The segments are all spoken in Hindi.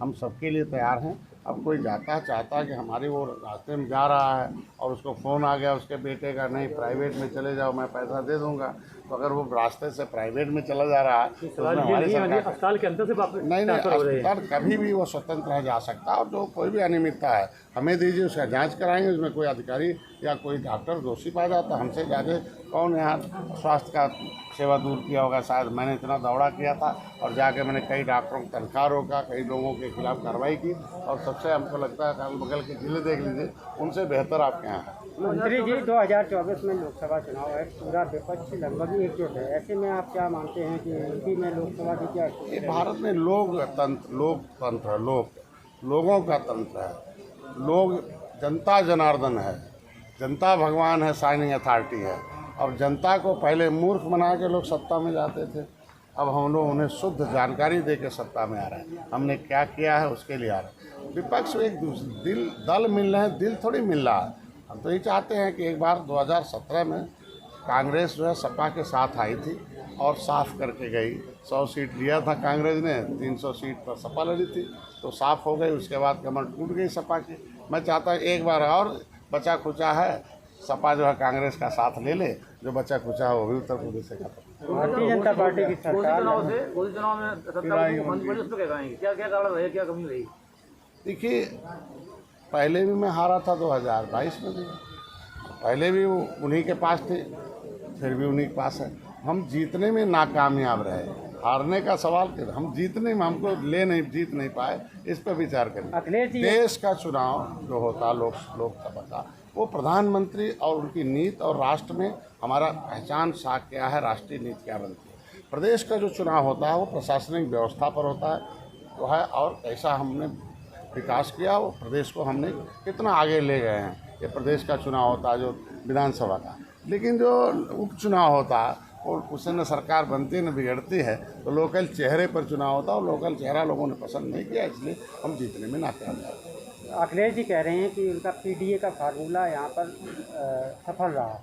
हम सबके लिए तैयार हैं। अब कोई जाता चाहता कि हमारे वो रास्ते में जा रहा है और उसको फ़ोन आ गया उसके बेटे का, नहीं प्राइवेट में चले जाओ मैं पैसा दे दूंगा, तो अगर वो रास्ते से प्राइवेट में चला जा रहा है तो उसमें हमारी सरकार अस्पताल के अंदर से वापस नहीं अस्पताल कभी भी वो स्वतंत्र है जा सकता है, और जो कोई भी अनियमितता है हमें दीजिए, उसका जांच कराएंगे, उसमें कोई अधिकारी या कोई डॉक्टर दोषी पाया जाता है, हमसे ज़्यादा कौन यहाँ स्वास्थ्य का सेवा दूर किया होगा। शायद मैंने इतना दौड़ा किया था और जाके मैंने कई डॉक्टरों को तनख्वाह रोका, कई लोगों के खिलाफ कार्रवाई की, और सबसे हमको लगता है अगल बगल के जिले देख लीजिए उनसे बेहतर आपके यहाँ है। मंत्री जी 2024 में लोकसभा चुनाव है, पूरा विपक्ष लगभग एकजुट है, ऐसे में आप क्या मानते हैं कि यूपी में लोकसभा की क्या ये भारत में लोकतंत्र है, लोगों का तंत्र है, लोग जनता जनार्दन है, जनता भगवान है, साइनिंग अथॉरिटी है। अब जनता को पहले मूर्ख बना के लोग सत्ता में जाते थे, अब हम लोग उन्हें शुद्ध जानकारी दे के सत्ता में आ रहे हैं, हमने क्या किया है उसके लिए आ रहे हैं। विपक्ष एक दूसरे दल मिल रहे हैं, दिल थोड़ी मिल रहा है। हम तो ये चाहते हैं कि एक बार 2017 में कांग्रेस जो है सपा के साथ आई थी और साफ करके गई, 100 सीट लिया था कांग्रेस ने, 300 सीट पर सपा लड़ी थी, तो साफ हो गई। उसके बाद कमर टूट गई सपा की। मैं चाहता हूँ एक बार और बचा खुचा है, सपा जो है कांग्रेस का साथ ले ले, जो बचा खुचा है वो भी उत्तर प्रदेश से खत्म। भारतीय जनता पार्टी की सरकार चुनाव में सत्ता बंद पड़ी, उस पर क्या कहेंगे, क्या क्या कारण रहे, क्या कमी रही? देखिए पहले भी मैं हारा था 2022 में भी, पहले भी वो उन्हीं के पास थे, फिर भी उन्हीं के पास है। हम जीतने में नाकामयाब रहे, हारने का सवाल क्यों, हम जीतने में हमको जीत नहीं पाए, इस पर विचार करें। देश का चुनाव जो होता लोकसभा का, वो प्रधानमंत्री और उनकी नीति और राष्ट्र में हमारा पहचान सा क्या है, राष्ट्रीय नीति क्या बनती है। प्रदेश का जो चुनाव होता है वो प्रशासनिक व्यवस्था पर होता है, तो है, और कैसा हमने विकास किया, वो प्रदेश को हमने कितना आगे ले गए हैं। ये प्रदेश का चुनाव होता है जो विधानसभा का, लेकिन जो उपचुनाव होता है और उससे न सरकार बनती है न बिगड़ती है, तो लोकल चेहरे पर चुनाव होता है और लोकल चेहरा लोगों ने पसंद नहीं किया, इसलिए हम जीतने में नाकामयाब। अखिलेश जी कह रहे हैं कि उनका पीडीए का फार्मूला यहाँ पर सफल रहा,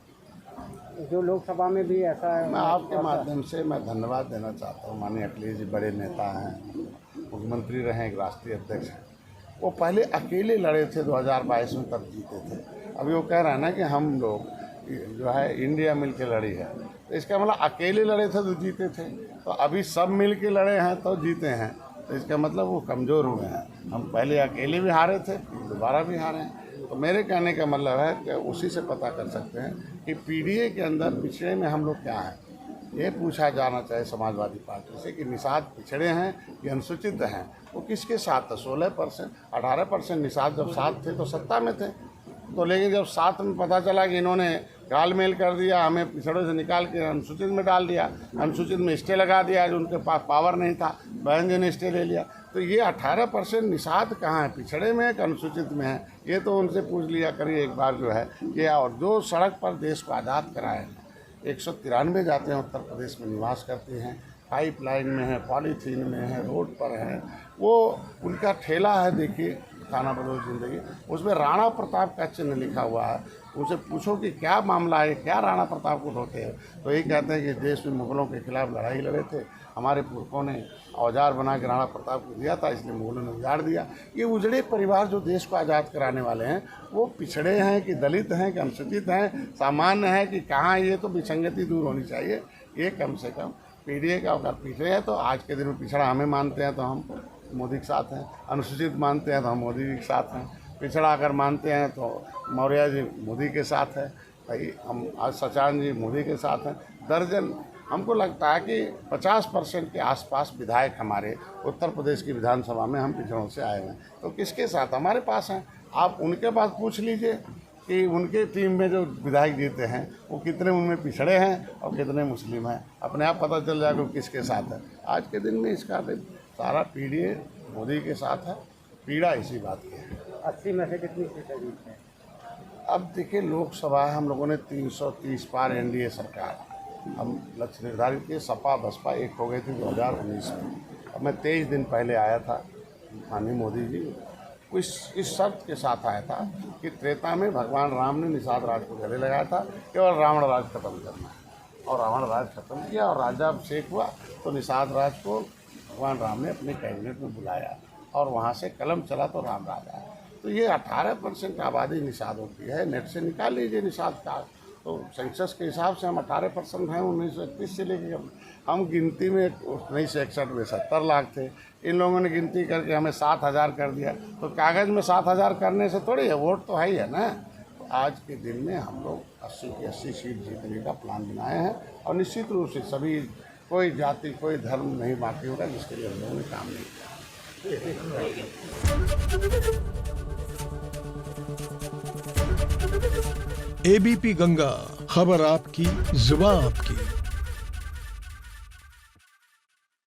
जो लोकसभा में भी ऐसा है। मैं आपके माध्यम से मैं धन्यवाद देना चाहता हूँ, माननीय अखिलेश जी बड़े नेता हैं, मुख्यमंत्री रहे, एक राष्ट्रीय अध्यक्ष हैं। वो पहले अकेले लड़े थे 2022 में, तब जीते थे। अभी वो कह रहा है ना कि हम लोग जो है इंडिया मिल के लड़ी है, तो इसका मतलब अकेले लड़े थे तो जीते थे, तो अभी सब मिल के लड़े हैं तो जीते हैं, तो इसका मतलब वो कमज़ोर हुए हैं। हम पहले अकेले भी हारे थे, दोबारा भी हारे हैं। तो मेरे कहने का मतलब है कि उसी से पता कर सकते हैं कि पीडीए के अंदर पिछड़े में हम लोग क्या हैं। ये पूछा जाना चाहिए समाजवादी पार्टी से कि निषाद पिछड़े हैं कि अनुसूचित हैं, वो किसके साथ था। 16%, 18% निषाद जब साथ थे तो सत्ता में थे, तो लेकिन जब साथ में पता चला कि इन्होंने गालमेल कर दिया, हमें पिछड़े से निकाल के अनुसूचित में डाल दिया, अनुसूचित में स्टे लगा दिया, जो उनके पास पावर नहीं था, बहन जी ने स्टे ले लिया, तो ये 18% निषाद कहाँ है, पिछड़े में है कि अनुसूचित में है, ये तो उनसे पूछ लिया करिए एक बार जो है ये। और जो सड़क पर देश को आज़ाद कराए हैं, 193 जाते हैं उत्तर प्रदेश में निवास करते हैं, पाइपलाइन में है, पॉलीथीन में है, रोड पर है, वो उनका ठेला है, देखिए खाना बदौल जिंदगी, उसमें राणा प्रताप का चिन्ह लिखा हुआ है। उनसे पूछो कि क्या मामला है, क्या राणा प्रताप को ढोते हैं, तो यही कहते हैं कि देश में मुगलों के खिलाफ लड़ाई लड़े थे, हमारे पुरखों ने औजार बना के राणा प्रताप को दिया था, इसलिए मुगलों ने उजाड़ दिया। ये उजड़े परिवार जो देश को आज़ाद कराने वाले हैं, वो पिछड़े हैं कि दलित हैं कि अनुसूचित हैं, सामान्य है कि कहाँ, ये तो विसंगति दूर होनी चाहिए। ये कम से कम पीडीए का अगर पीछे है तो आज के दिन में पिछड़ा हमें मानते हैं तो हम मोदी के साथ हैं, अनुसूचित मानते हैं तो हम मोदी जी के साथ हैं, पिछड़ा अगर मानते हैं तो मौर्य जी मोदी के साथ है, भाई हम आज सचान जी मोदी के साथ हैं। दर्जन हमको लगता है कि 50% के आसपास विधायक हमारे उत्तर प्रदेश की विधानसभा में हम पिछड़ों से आए हैं, तो किसके साथ हमारे पास हैं। आप उनके पास पूछ लीजिए कि उनके टीम में जो विधायक जीते हैं वो कितने उनमें पिछड़े हैं और कितने मुस्लिम हैं, अपने आप पता चल जाएगा किसके साथ है। आज के दिन में इसका सारा पीडीए मोदी के साथ है, पीड़ा इसी बात की है। 80 में से कितनी सीटें जीत हैं? अब देखिए लोकसभा हम लोगों ने 330 पार, एनडीए सरकार, हम लक्ष्य निर्धारित किए, सपा बसपा एक हो गई थी 2019 में। अब मैं 23 दिन पहले आया था, माननीय मोदी जी इस शर्त के साथ आया था कि त्रेता में भगवान राम ने निषाद राज को गले लगाया था, केवल रावण राज खत्म करना है, और रावण राज खत्म किया और राज्याभिषेक हुआ, तो निषाद राज को भगवान राम ने अपने कैबिनेट में बुलाया और वहाँ से कलम चला तो राम राजा। तो ये 18% आबादी निषाद होती है। नेट से निकाल लीजिए निषाद का, तो सेंसस के हिसाब से हम 18% हैं 1931 से लेकर। हम गिनती में 1961 में 70 लाख थे, इन लोगों ने गिनती करके हमें 7000 कर दिया। तो कागज़ में 7000 करने से थोड़ी है, वोट तो है ही है ना। तो आज के दिन में हम लोग 80 की 80 सीट जीतने का प्लान बनाए हैं और निश्चित रूप से सभी, कोई जाति कोई धर्म नहीं बाकी होगा जिसके लिए हम लोगों ने काम नहीं किया। एबीपी गंगा, खबर आपकी, जुबान आपकी।